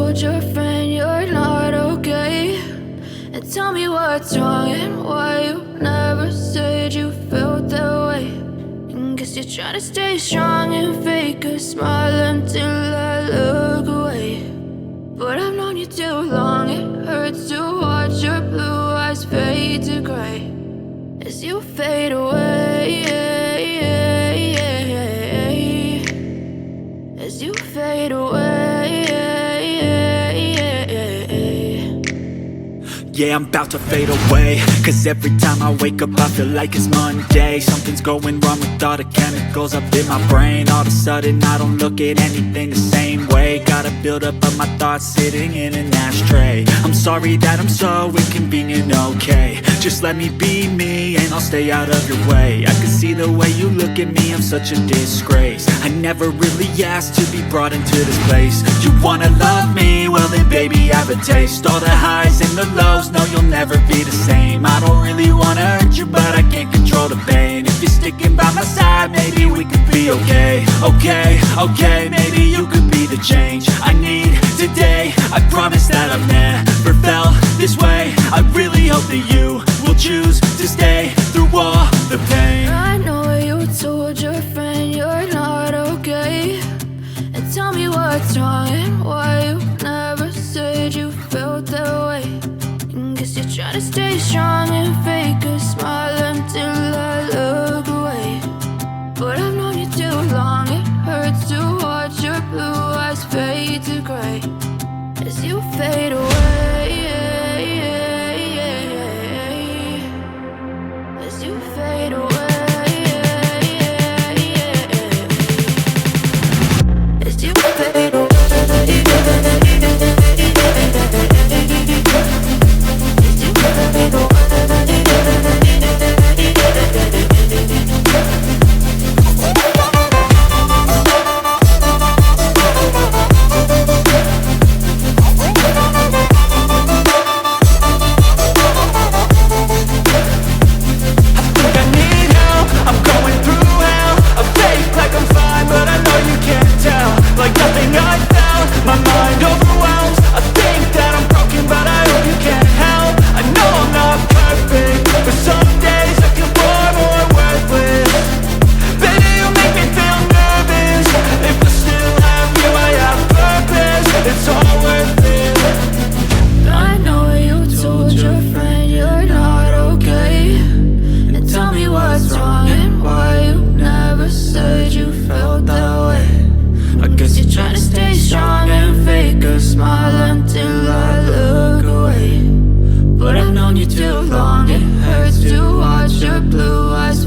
told your friend you're not okay? And tell me what's wrong and why you never said you felt that way. And guess you're trying to stay strong and fake a smile until I look away. But I've known you too long, it hurts to watch your blue eyes fade to gray as you fade away, as you fade away. Yeah, I'm about to fade away, cause every time I wake up I feel like it's Monday. Something's going wrong with all the chemicals up in my brain. All of a sudden I don't look at anything the same way. Gotta build up of my thoughts sitting in an ashtray. I'm sorry that I'm so inconvenient, okay? Just let me be me and I'll stay out of your way. I can see the way you look at me, I'm such a disgrace. I never really asked to be brought into this place. You wanna love me? Well then baby have a taste. All the highs and the lows, no, you'll never be the same. I don't really wanna hurt you, but I can't control the pain. If you're sticking by my side, maybe we could be okay. Okay, maybe you could be the change I need today. I promise that I've never felt this way. I really hope that you will choose to stay through all the pain. I know you told your friend you're not okay. And tell me what's wrong and why you never said you felt that way. Guess you're trying to stay strong and fake a smile until I look away. But I've known you too long, it hurts to watch your blue eyes fade to gray as you fade away, as you fade away, as you fade away. Too long, it hurts to watch your blue eyes